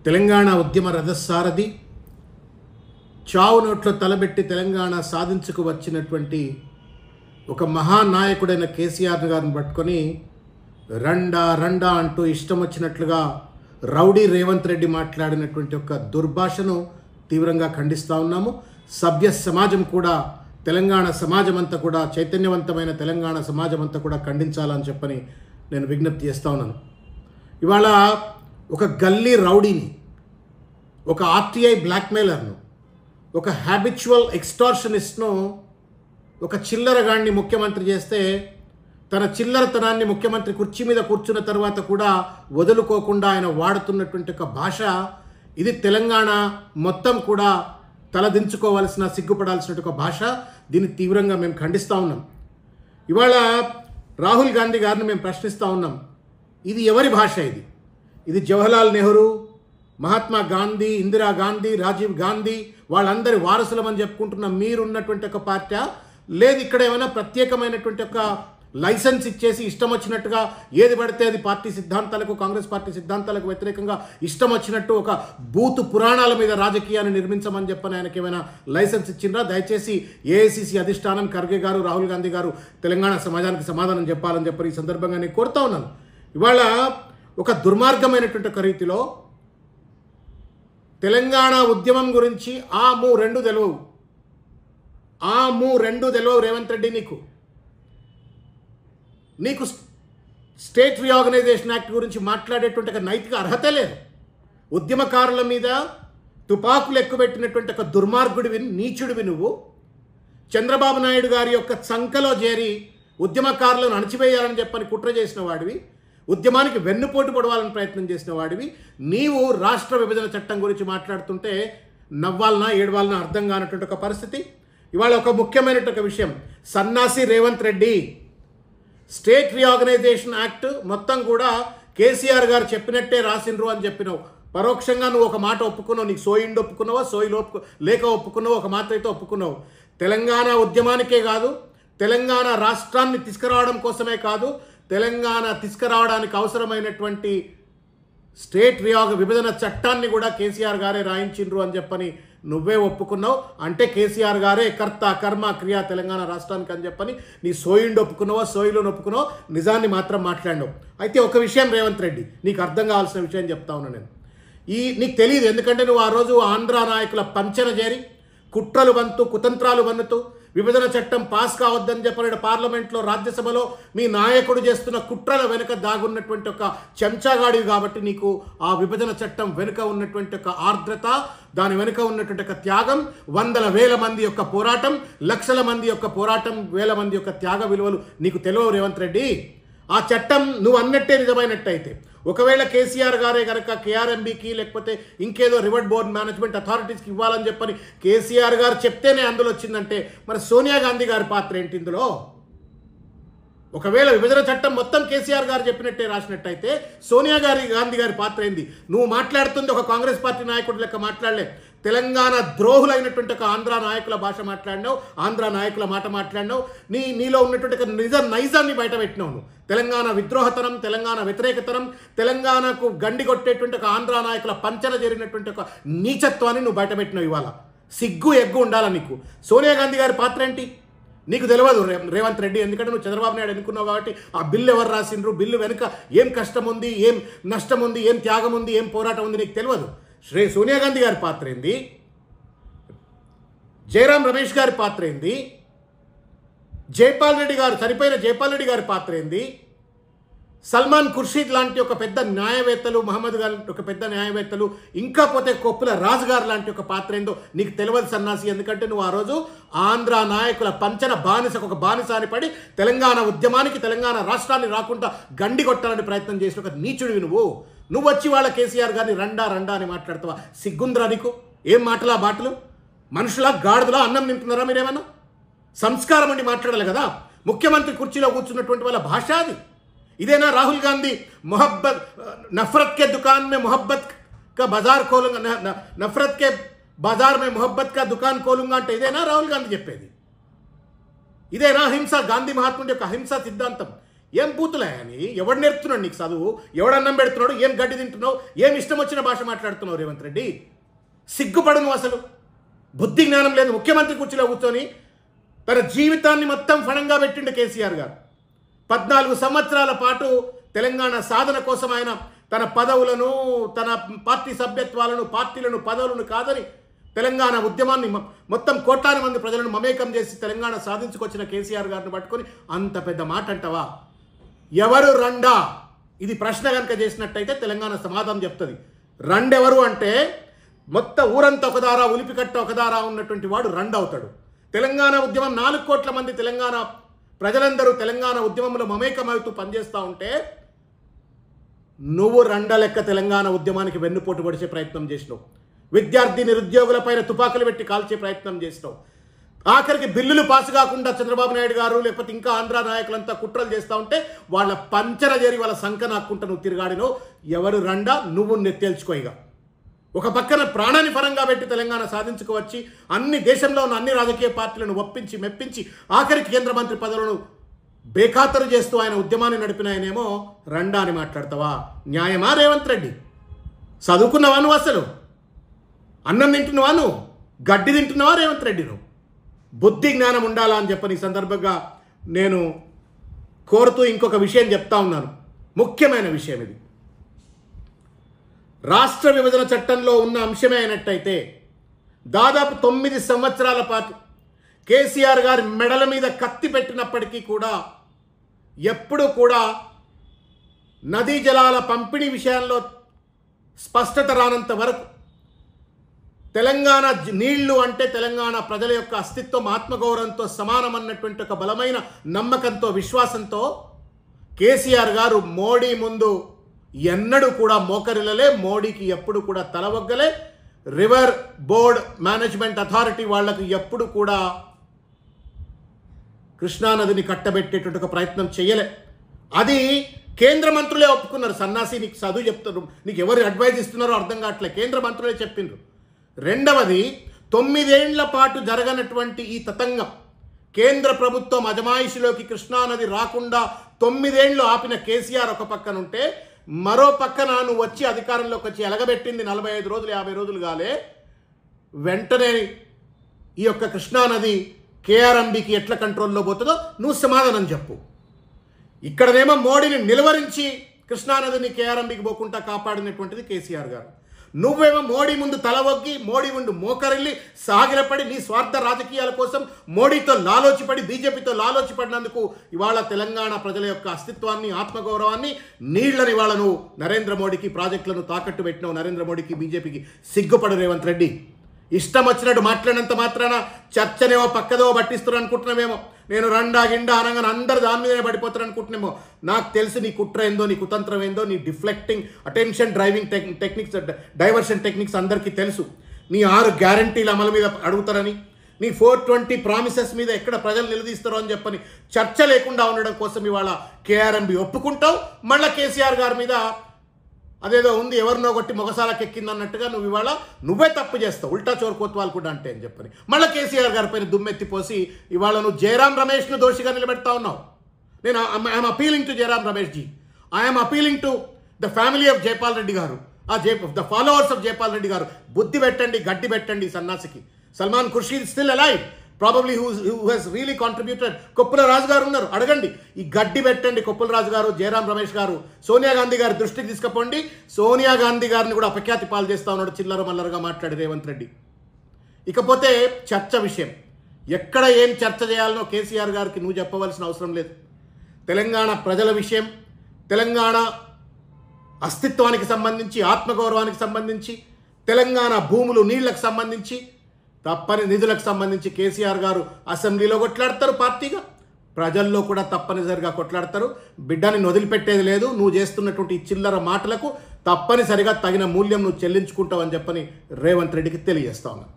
తెలంగాణ ఉద్యమ రథసారథి చావు నోట్లో తలబెట్టి తెలంగాణ సాధించుకు వచ్చినటువంటి ఒక మహానాయకుడైన కేసీఆర్ గారిని పట్టుకొని రండా రండా అంటూ ఇష్టం వచ్చినట్లుగా రౌడీ రేవంత్ రెడ్డి మాట్లాడినటువంటి ఒక దుర్భాషను తీవ్రంగా ఖండిస్తూ ఉన్నాము. సభ్య సమాజం కూడా, తెలంగాణ సమాజం అంతా కూడా, చైతన్యవంతమైన తెలంగాణ సమాజం అంతా కూడా ఖండించాలని చెప్పని నేను విజ్ఞప్తి చేస్తూ ఉన్నాను. ఇవాళ ఒక గల్లీ రౌడీని, ఒక ఆర్టీఐ బ్లాక్మెయిలర్ను, ఒక హ్యాబిచువల్ ఎక్స్టార్షనిస్ట్ను, ఒక చిల్లరగాడిని ముఖ్యమంత్రి చేస్తే తన చిల్లరతనాన్ని ముఖ్యమంత్రి కుర్చీ మీద కూర్చున్న తర్వాత కూడా వదులుకోకుండా ఆయన వాడుతున్నటువంటి ఒక భాష, ఇది తెలంగాణ మొత్తం కూడా తలదించుకోవాల్సిన, సిగ్గుపడాల్సిన ఒక భాష. దీన్ని తీవ్రంగా మేము ఖండిస్తూ ఉన్నాం. ఇవాళ రాహుల్ గాంధీ గారిని మేము ప్రశ్నిస్తూ ఉన్నాం, ఇది ఎవరి భాష? ఇది జవహర్లాల్ నెహ్రూ, మహాత్మా గాంధీ, ఇందిరా గాంధీ, రాజీవ్ గాంధీ వాళ్ళందరి వారసులమని చెప్పుకుంటున్న మీరున్నటువంటి ఒక పార్టీ, లేదు ఇక్కడ ఏమైనా ప్రత్యేకమైనటువంటి ఒక లైసెన్స్ ఇచ్చేసి ఇష్టం వచ్చినట్టుగా ఏది పడితే అది పార్టీ సిద్ధాంతాలకు, కాంగ్రెస్ పార్టీ సిద్ధాంతాలకు వ్యతిరేకంగా ఇష్టం వచ్చినట్టు ఒక బూతు పురాణాల మీద రాజకీయాన్ని నిర్మించమని చెప్పని ఆయనకి ఏమైనా లైసెన్స్ ఇచ్చిండ్రా? దయచేసి ఏఐసిసి అధిష్టానం, ఖర్గే గారు, రాహుల్ గాంధీ గారు తెలంగాణ సమాజానికి సమాధానం చెప్పాలని చెప్పి ఈ సందర్భంగా నేను కోరుతా ఉన్నాను. ఇవాళ ఒక దుర్మార్గమైనటువంటి ఒక రీతిలో తెలంగాణ ఉద్యమం గురించి రెండు తెలియవు రేవంత్ రెడ్డి. నీకు స్టేట్ రీఆర్గనైజేషన్ యాక్ట్ గురించి మాట్లాడేటువంటి ఒక నైతిక అర్హత లేదు. ఉద్యమకారుల మీద తుపాకులు ఎక్కుబెట్టినటువంటి ఒక దుర్మార్గుడివి, నీచుడివి నువ్వు. చంద్రబాబు నాయుడు గారి యొక్క చంకలో చేరి ఉద్యమకారులను అణచివేయాలని చెప్పని కుట్ర చేసిన వాడివి, ఉద్యమానికి వెన్నుపోటు పొడవాలని ప్రయత్నం చేసిన వాడివి. నీవు రాష్ట్ర విభజన చట్టం గురించి మాట్లాడుతుంటే నవ్వాలనా ఏడవాలనా అర్థం కానటువంటి ఒక పరిస్థితి. ఇవాళ ఒక ముఖ్యమైనటువంటి ఒక విషయం, సన్నాసి Revanth Reddy, state reorganisation act మొత్తం కూడా కేసీఆర్ గారు చెప్పినట్టే రాసిండ్రు అని చెప్పినావు. పరోక్షంగా నువ్వు ఒక మాట ఒప్పుకున్నావు. నీకు సోయిండి ఒప్పుకున్నావా, సోయిలు లేక ఒప్పుకున్నావు, ఒక మాట అయితే ఒప్పుకున్నావు. తెలంగాణ ఉద్యమానికే కాదు, తెలంగాణ రాష్ట్రాన్ని తీసుకురావడం కోసమే కాదు, తెలంగాణ తీసుకురావడానికి అవసరమైనటువంటి స్టేట్ విభజన చట్టాన్ని కూడా కేసీఆర్ గారే రాయించిండ్రు అని చెప్పని నువ్వే ఒప్పుకున్నావు. అంటే కేసీఆర్ గారే కర్త కర్మ క్రియ తెలంగాణ రాష్ట్రానికి అని చెప్పని నీ సోయిండి ఒప్పుకున్నావా, సోయిలోని ఒప్పుకున్నావు, నిజాన్ని మాత్రం మాట్లాడినావు. అయితే ఒక విషయం రేవంత్ రెడ్డి, నీకు అర్థం కావాల్సిన విషయం చెప్తా ఉన్నా నేను. నీకు తెలియదు, ఎందుకంటే నువ్వు ఆ రోజు ఆంధ్ర నాయకుల పంచన చేరి కుట్రలు వంతు, కుతంత్రాలు వన్నుతూ విభజన చట్టం పాస్ కావద్దని చెప్పిన పార్లమెంట్లో, రాజ్యసభలో మీ నాయకుడు చేస్తున్న కుట్రల వెనుక దాగున్నటువంటి ఒక చెంచాగాడివి కాబట్టి నీకు ఆ విభజన చట్టం వెనుక ఉన్నటువంటి ఒక ఆర్ద్రత, దాని వెనుక ఉన్నటువంటి ఒక త్యాగం, వందల వేల మంది యొక్క పోరాటం, లక్షల మంది యొక్క పోరాటం, వేల మంది యొక్క త్యాగ విలువలు నీకు తెలియవు రేవంత్ రెడ్డి. ఆ చట్టం నువ్వు అన్నట్టే నిజమైనట్టయితే, ఒకవేళ కేసీఆర్ గారే కనుక కేఆర్ఎంబీకి లేకపోతే ఇంకేదో రివర్డ్ బోర్డ్ మేనేజ్మెంట్ అథారిటీస్కి ఇవ్వాలని చెప్పని కేసీఆర్ గారు చెప్తేనే అందులో వచ్చిందంటే మరి సోనియా గాంధీ గారి పాత్ర ఏంటి ఇందులో? ఒకవేళ విభజన చట్టం మొత్తం కేసీఆర్ గారు చెప్పినట్టే రాసినట్టయితే సోనియా గాంధీ గారి పాత్ర ఏంది? నువ్వు మాట్లాడుతుంది ఒక కాంగ్రెస్ పార్టీ నాయకుడు లెక్క మాట్లాడలే, తెలంగాణ ద్రోహులైనటువంటి ఒక ఆంధ్ర నాయకుల భాష మాట్లాడినావు, ఆంధ్ర నాయకుల మాట మాట్లాడినావు. నీలో ఉన్నటువంటి ఒక నైజాన్ని బయట పెట్టినావు. నువ్వు తెలంగాణ విద్రోహతనం, తెలంగాణ వ్యతిరేకతనం, తెలంగాణకు గండి కొట్టేటువంటి ఒక ఆంధ్ర నాయకుల పంచన జరిగినటువంటి ఒక నీచత్వాన్ని నువ్వు బయట పెట్టినావు. ఇవాళ సిగ్గు ఎగ్గు ఉండాలా నీకు. సోనియా గాంధీ గారి పాత్ర ఏంటి నీకు తెలియదు రేవంత్ రెడ్డి, ఎందుకంటే నువ్వు చంద్రబాబు నాయుడు అనుకున్నావు కాబట్టి ఆ బిల్లు ఎవరు రాసిండ్రు, బిల్లు వెనుక ఏం కష్టం ఉంది, ఏం నష్టం ఉంది, ఏం త్యాగం ఉంది, ఏం పోరాటం ఉంది నీకు తెలియదు. సోనియా గాంధీ గారి పాత్ర ఏంది, జయరాం రమేష్ గారి పాత్ర ఏంది, చనిపోయిన జైపాల్ రెడ్డి గారి పాత్ర ఏంది, సల్మాన్ ఖుర్షీద్ లాంటి ఒక పెద్ద న్యాయవేత్తలు, మహమ్మద్ గారు ఒక పెద్ద న్యాయవేత్తలు, ఇంకా పోతే కొప్పుల రాజు గారు లాంటి ఒక పాత్ర ఏందో నీకు తెలియదు సన్నాసి. ఎందుకంటే నువ్వు ఆ రోజు ఆంధ్ర నాయకుల పంచన ఒక బానిసాని పడి తెలంగాణ ఉద్యమానికి, తెలంగాణ రాష్ట్రాన్ని రాకుండా గండి కొట్టాలని ప్రయత్నం చేసిన ఒక నీచుడివి నువ్వు వచ్చి వాళ్ళ కేసీఆర్ గారిని రండా అని మాట్లాడతావా? సిగ్గుందిరా నీకు? ఏం మాటలా బాటలు? మనుషులా గాడిదలా అన్నం తింటున్నారా మీరేమన్నా? సంస్కారం అండి మాట్లాడాలి కదా. ముఖ్యమంత్రి కుర్చీలో కూర్చున్నటువంటి వాళ్ళ భాష అది. ఇదేనా రాహుల్ గాంధీ నఫరత్ కే దుకాన్ మే మొహబ్బత్ కా బజార్ కోలుంగా, నఫరత్ కే బజార్ మే మొహబ్బత్ కా దుకాన్ కోలుంగా అంటే ఇదేనా రాహుల్ గాంధీ చెప్పేది? ఇదేనా అహింస? గాంధీ మహాత్ముడి యొక్క అహింసా సిద్ధాంతం ఏం బూతులే అని ఎవడు నేర్పుతున్నాడు నీకు చదువు? ఎవడు అన్నం పెడుతున్నాడు? ఏం గడ్డి తింటున్నావు? ఏం ఇష్టం వచ్చిన భాష మాట్లాడుతున్నావు రేవంత్ రెడ్డి? సిగ్గుపడను అసలు. బుద్ధి జ్ఞానం లేదు. ముఖ్యమంత్రి కుర్చీలో కూర్చొని తన జీవితాన్ని మొత్తం ఫణంగా పెట్టిండు కేసీఆర్ గారు. 14 సంవత్సరాల పాటు తెలంగాణ సాధన కోసం ఆయన తన పదవులను, తన పార్టీ సభ్యత్వాలను, పార్టీలను, పదవులను కాదని తెలంగాణ ఉద్యమాన్ని మొత్తం కోట్లాది మంది ప్రజలను మమేకం చేసి తెలంగాణ సాధించుకొచ్చిన కేసీఆర్ గారిని పట్టుకొని అంత పెద్ద మాట అంటావా? ఎవరు రండా? ఇది ప్రశ్న కనుక చేసినట్టయితే తెలంగాణ సమాధానం చెప్తుంది. రండెవరు అంటే మొత్తం ఊరంతా ఒకదారా, ఉలిపికట్ట ఒకదారా ఉన్నటువంటి వాడు రండ్ అవుతాడు. తెలంగాణ ఉద్యమం 4 కోట్ల మంది తెలంగాణ ప్రజలందరూ తెలంగాణ ఉద్యమంలో మమేకమవుతూ పనిచేస్తూ ఉంటే నువ్వు రండ లెక్క తెలంగాణ ఉద్యమానికి వెన్నుపోటు పొడిచే ప్రయత్నం చేసినావు. విద్యార్థి నిరుద్యోగులపైన తుపాకులు పెట్టి కాల్చే ప్రయత్నం చేసినావు. ఆఖరికి బిల్లులు పాసు కాకుండా చంద్రబాబు నాయుడు గారు లేకపోతే ఇంకా ఆంధ్ర నాయకులంతా కుట్రలు చేస్తూ ఉంటే వాళ్ళ పంచర చేరి వాళ్ళ సంఖ నాక్కుంటా నువ్వు తిరగాడినో. ఎవరు రండా? నువ్వు తేల్చుకోయిగా. ఒక పక్కన ప్రాణాన్ని పరంగా పెట్టి తెలంగాణ సాధించుకోవచ్చి అన్ని దేశంలో ఉన్న అన్ని రాజకీయ పార్టీలను ఒప్పించి మెప్పించి ఆఖరికి కేంద్ర మంత్రి పదవులను బేఖాతరు చేస్తూ ఆయన ఉద్యమాన్ని నడిపిన ఆయనేమో రండా అని మాట్లాడతావా? న్యాయమా రేవంత్ రెడ్డి? చదువుకున్నవా నువ్వు? అసలు అన్నం తింటున్నావా నువ్వు? గడ్డి తింటున్నావా రేవంత్ రెడ్డి? నువ్వు బుద్ధి జ్ఞానం ఉండాలా అని చెప్పని ఈ సందర్భంగా నేను కోరుతూ ఇంకొక విషయం చెప్తా ఉన్నాను. ముఖ్యమైన విషయం ఇది. రాష్ట్ర విభజన చట్టంలో ఉన్న అంశమే అయినట్టయితే దాదాపు 9 సంవత్సరాల పాటు కేసీఆర్ గారి మెడల మీద కత్తి పెట్టినప్పటికీ కూడా ఎప్పుడు కూడా నదీ జలాల పంపిణీ విషయంలో స్పష్టత రానంత వరకు తెలంగాణ నీళ్లు అంటే తెలంగాణ ప్రజల యొక్క అస్తిత్వం, ఆత్మగౌరవంతో సమానమన్నటువంటి ఒక బలమైన నమ్మకంతో, విశ్వాసంతో కేసీఆర్ గారు మోడీ ముందు ఎన్నడూ కూడా మోకరిల్లలే. మోడీకి ఎప్పుడు కూడా తలవగ్గలే. రివర్ బోర్డ్ మేనేజ్మెంట్ అథారిటీ వాళ్లకు ఎప్పుడు కూడా కృష్ణానదిని కట్టబెట్టేటువంటి ఒక ప్రయత్నం చేయలే. అది కేంద్ర మంత్రులే ఒప్పుకున్నారు. సన్నాసి నీకు చదువు చెప్తారు, నీకు ఎవరు అడ్వైజ్ ఇస్తున్నారో అర్థం కావట్లే. కేంద్ర మంత్రులే చెప్పిండ్రు. రెండవది, 9 ఏళ్ల పాటు జరగనటువంటి ఈ తతంగం, కేంద్ర ప్రభుత్వం అజమాయిషిలోకి కృష్ణానది రాకుండా 9 ఏళ్లు ఆపిన కేసీఆర్ ఒక పక్కన ఉంటే, మరో పక్కన నువ్వు వచ్చి అధికారంలోకి వచ్చి ఎలగబెట్టింది 45 రోజులు 50 రోజులు కాలే. వెంటనే ఈ యొక్క కృష్ణానది కేఆర్ఎంబీకి ఎట్లా కంట్రోల్లో పోతుందో నువ్వు సమాధానం చెప్పు. ఇక్కడనేమో మోడీని నిలువరించి కృష్ణానదిని కేఆర్ఎంబీకి పోకుండా కాపాడినటువంటిది కేసీఆర్ గారు. నువ్వేమో మోడీ ముందు తలవొగ్గి, మోడీ ముందు మోకరిల్లి సాగిలపడి నీ స్వార్థ రాజకీయాల కోసం మోడీతో లాలోచిపడి, బీజేపీతో లాలోచిపడినందుకు ఇవాళ తెలంగాణ ప్రజల యొక్క అస్తిత్వాన్ని, ఆత్మగౌరవాన్ని, నీళ్లని ఇవాళ నువ్వు నరేంద్ర మోడీకి ప్రాజెక్టులను తాకట్టు పెట్టినావు. నరేంద్ర మోడీకి, బీజేపీకి సిగ్గుపడు రేవంత్ రెడ్డి. ఇష్టం వచ్చినట్టు మాట్లాడినంత మాత్రాన చర్చనేమో పక్కదో పట్టిస్తారు అనుకుంటున్నామేమో. నేను రండా గిండా అనగానే అందరు దాని మీదనే పడిపోతారు అనుకుంటున్నామో. నాకు తెలుసు నీ కుట్ర ఏందో, నీ కుతంత్రం ఏందో, నీ deflecting, attention driving techniques, diversion techniques అందరికీ తెలుసు. నీ 6 గ్యారంటీల అమలు మీద అడుగుతారని, నీ 420 ప్రామిసెస్ మీద ఎక్కడ ప్రజలు నిలదీస్తారో అని చెప్పని చర్చ లేకుండా ఉండడం కోసం ఇవాళ కేఆర్ఎంబీ ఒప్పుకుంటావు. మళ్ళీ కేసీఆర్ గారి మీద అదేదో ఉంది, ఎవరినో కొట్టి మొగసాలకు ఎక్కిందన్నట్టుగా నువ్వు ఇవాళ నువ్వే తప్పు చేస్తావు. ఉల్టా చోరు కోత్వాలు కూడా అంటే అని చెప్పని మళ్ళీ కేసీఆర్ గారి పైన దుమ్మెత్తిపోసి ఇవాళ నువ్వు జయరాం రమేష్ను దోషిగా నిలబెడతా ఉన్నావు. నేను I'm appealing to Jayaram Ramesh ji, I'm appealing to the family of Jaipal Reddy గారు, the followers of Jaipal Reddy గారు, బుద్ధి పెట్టండి, గడ్డి పెట్టండి సన్నాసికి. Salman Khurshid still alive, probably who he's really contributed. Koppula Raju గారు ఉన్నారు, అడగండి. ఈ గడ్డి పెట్టండి. కొప్పుల రాజు గారు, జయరాం రమేష్ గారు సోనియా గాంధీ గారి దృష్టికి తీసుకుపోండి. సోనియా గాంధీ గారిని కూడా అపఖ్యాతి పాలు చేస్తా ఉన్నాడు చిల్లర మల్లరగా మాట్లాడి రేవంత్ రెడ్డి. ఇకపోతే చర్చ విషయం, ఎక్కడ ఏం చర్చ చేయాలనో కేసీఆర్ గారికి నువ్వు చెప్పవలసిన అవసరం లేదు. తెలంగాణ ప్రజల విషయం, తెలంగాణ అస్తిత్వానికి సంబంధించి, ఆత్మగౌరవానికి సంబంధించి, తెలంగాణ భూములు నీళ్లకు సంబంధించి, తప్పని నిధులకు సంబంధించి కేసీఆర్ గారు అసెంబ్లీలో కొట్లాడతారు, పార్టీగా ప్రజల్లో కూడా తప్పనిసరిగా కొట్లాడతారు. బిడ్డని వదిలిపెట్టేది లేదు. నువ్వు చేస్తున్నటువంటి చిల్లర మాటలకు తప్పనిసరిగా తగిన మూల్యం నువ్వు చెల్లించుకుంటావు అని చెప్పని రేవంత్ రెడ్డికి తెలియజేస్తా ఉన్నా.